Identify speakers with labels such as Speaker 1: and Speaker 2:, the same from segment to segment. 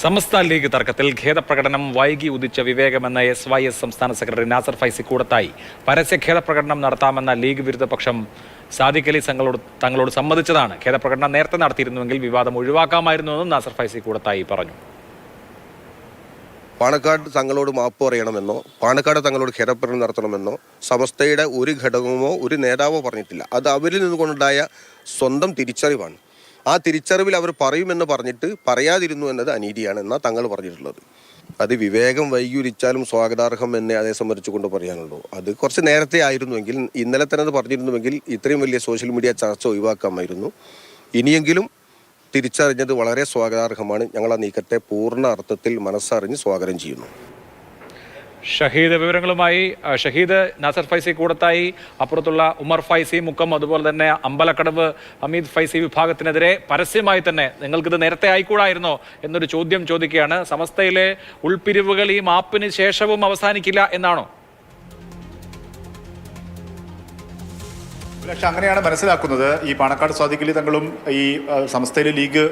Speaker 1: സമസ്ത league തർക്കത്തിൽ ഖേദപ്രകടനം വൈകി ഉദിച്ച വിവേകമെന്ന SYS സംസ്ഥാന സെക്രട്ടറി നാസർ ഫൈസി കൂടത്തായി പരസ്യ ഖേദപ്രകടനം നടത്താമെന്ന ലീഗ് വിരുദ്ധ പക്ഷം സാദിഖ് അലി തങ്ങളോട് സമ്മതിച്ചതാണ്. ഖേദപ്രകടനം നേരത്തെ നടത്തിയിരുന്നുവെങ്കിൽ വിവാദം ഒഴിവാക്കാമായിരുന്നുവെന്നും നാസർ ഫൈസി കൂടത്തായി പറഞ്ഞു.
Speaker 2: പാണക്കാട് തങ്ങളോട് മാപ്പ് പറയണമെന്നോ പാണക്കാട് തങ്ങളോട് ഖേദപ്രകടനം നടത്തണമെന്നോ സമസ്തയുടെ ഒരു ഘടകമോ ഒരു നേതാവോ പറഞ്ഞിട്ടില്ല. അത് അവരിൽ നിന്നുകൊണ്ടുണ്ടായ സ്വന്തം തിരിച്ചറിവാണ്. ആ തിരിച്ചറിവിൽ അവർ പറയുമെന്ന് പറഞ്ഞിട്ട് പറയാതിരുന്നു എന്നത് അനീതിയാണ് എന്നാണ് തങ്ങൾ പറഞ്ഞിട്ടുള്ളത്. അത് വിവേകം വൈകിയുരിച്ചാലും സ്വാഗതാർഹം എന്നെ അതേ സംബന്ധിച്ചുകൊണ്ട് പറയാനുള്ളൂ. അത് കുറച്ച് നേരത്തെ ആയിരുന്നുവെങ്കിൽ, ഇന്നലെ തന്നെ അത് പറഞ്ഞിരുന്നുവെങ്കിൽ ഇത്രയും വലിയ സോഷ്യൽ മീഡിയ ചർച്ച ഒഴിവാക്കാമായിരുന്നു. ഇനിയെങ്കിലും തിരിച്ചറിഞ്ഞത് വളരെ സ്വാഗതാർഹമാണ്. ഞങ്ങൾ ആ നീക്കത്തെ പൂർണ്ണ അർത്ഥത്തിൽ മനസ്സറിഞ്ഞ് സ്വാഗതം ചെയ്യുന്നു.
Speaker 1: ഷഹീദ് വിവരങ്ങളുമായി. ഷഹീദ്, നാസർ ഫൈസി കൂടത്തായി, അപ്പുറത്തുള്ള ഉമർ ഫൈസി മുക്കം, അതുപോലെ തന്നെ അമ്പലക്കടവ് ഹമീദ് ഫൈസി വിഭാഗത്തിനെതിരെ പരസ്യമായി തന്നെ നിങ്ങൾക്കിത് നേരത്തെ ആയിക്കൂടായിരുന്നോ എന്നൊരു ചോദ്യം ചോദിക്കുകയാണ്. സമസ്തയിലെ ഉൾപിരിവുകൾ ഈ മാപ്പിന് ശേഷവും അവസാനിക്കില്ല എന്നാണോ?
Speaker 3: പക്ഷെ അങ്ങനെയാണ് മനസ്സിലാക്കുന്നത്. ഈ പാണക്കാട് സാദിഖ് അലി തങ്ങളും ഈ സമസ്തയിലെ ലീഗ്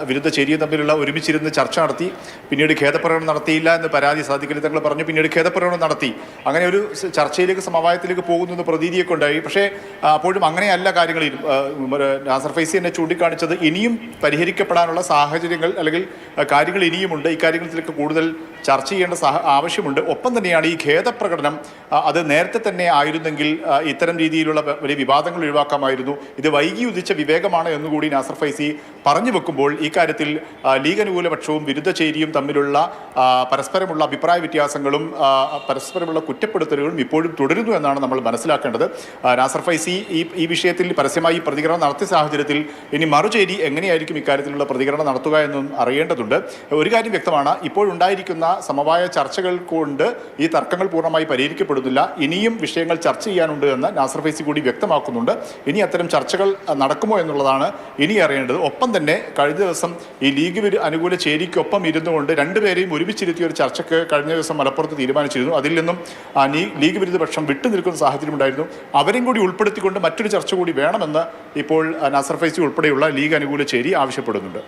Speaker 3: വിരുദ്ധ ചേരിയും തമ്മിലുള്ള ഒരുമിച്ചിരുന്ന് ചർച്ച നടത്തി. പിന്നീട് ഖേദപ്രകടനം നടത്തിയില്ല എന്ന് പരാതി സാദിഖ് അലി തങ്ങൾ പറഞ്ഞു. പിന്നീട് ഖേദപ്രകടനം നടത്തി. അങ്ങനെ ഒരു ചർച്ചയിലേക്ക്, സമവായത്തിലേക്ക് പോകുന്ന പ്രതീതിയൊക്കെ ഉണ്ടായി. പക്ഷേ അപ്പോഴും അങ്ങനെയല്ല കാര്യങ്ങളിൽ. നാസർ ഫൈസി എന്നെ ചൂണ്ടിക്കാണിച്ചത് ഇനിയും പരിഹരിക്കപ്പെടാനുള്ള സാഹചര്യങ്ങൾ അല്ലെങ്കിൽ കാര്യങ്ങൾ ഇനിയുമുണ്ട്. ഇക്കാര്യങ്ങളിലേക്ക് കൂടുതൽ ചർച്ച ചെയ്യേണ്ട ആവശ്യമുണ്ട്. ഒപ്പം തന്നെയാണ് ഈ ഖേദപ്രകടനം അത് നേരത്തെ തന്നെ ആയിരുന്നെങ്കിൽ ഇത്തരം രീതിയിലുള്ള വലിയ വിവാദങ്ങൾ ഒഴിവാക്കാമായിരുന്നു. ഇത് വൈകി ഉദിച്ച വിവേകമാണ് എന്നുകൂടി നാസർ ഫൈസി പറഞ്ഞു വെക്കുമ്പോൾ ഈ കാര്യത്തിൽ ലീഗ് അനുകൂല പക്ഷവും വിരുദ്ധ ചേരിയും തമ്മിലുള്ള പരസ്പരമുള്ള അഭിപ്രായ വ്യത്യാസങ്ങളും പരസ്പരമുള്ള കുറ്റപ്പെടുത്തലുകളും ഇപ്പോഴും തുടരുന്നു എന്നാണ് നമ്മൾ മനസ്സിലാക്കേണ്ടത്. നാസർ ഫൈസി ഈ വിഷയത്തിൽ പരസ്യമായി പ്രതികരണം നടത്തിയ സാഹചര്യത്തിൽ ഇനി മറുചേരി എങ്ങനെയായിരിക്കും ഇക്കാര്യത്തിലുള്ള പ്രതികരണം നടത്തുക എന്നും അറിയേണ്ടതുണ്ട്. ഒരു കാര്യം വ്യക്തമാണ്, ഇപ്പോഴുണ്ടായിരിക്കുന്ന സമവായ ചർച്ചകൾ കൊണ്ട് ഈ തർക്കങ്ങൾ പൂർണ്ണമായി പരിഹരിക്കപ്പെടുന്നില്ല. ഇനിയും വിഷയങ്ങൾ ചർച്ച ചെയ്യാനുണ്ട് എന്ന് നാസർ ഫൈസി കൂടി വ്യക്തമാക്കുന്നുണ്ട്. ഇനി അത്തരം ചർച്ചകൾ നടക്കുമോ എന്നുള്ളതാണ് ഇനി അറിയേണ്ടത്. ഒപ്പം തന്നെ കഴിഞ്ഞ ദിവസം ഈ ലീഗ് അനുകൂല ചേരിക്കൊപ്പം ഇരുന്നുകൊണ്ട് രണ്ടുപേരെയും ഒരുമിച്ചിരുത്തിയ ഒരു ചർച്ചയ്ക്ക് കഴിഞ്ഞ ദിവസം മലപ്പുറത്ത് തീരുമാനിച്ചിരുന്നു. അതിൽ നിന്നും ലീഗ് വിരുദ്ധ പക്ഷം വിട്ടുനിൽക്കുന്ന സാഹചര്യം ഉണ്ടായിരുന്നു. അവരെയും കൂടി ഉൾപ്പെടുത്തിക്കൊണ്ട് മറ്റൊരു ചർച്ച കൂടി വേണമെന്ന് ഇപ്പോൾ നാസർ ഫൈസി ഉൾപ്പെടെയുള്ള ലീഗ് അനുകൂല ചേരി ആവശ്യപ്പെടുന്നുണ്ട്.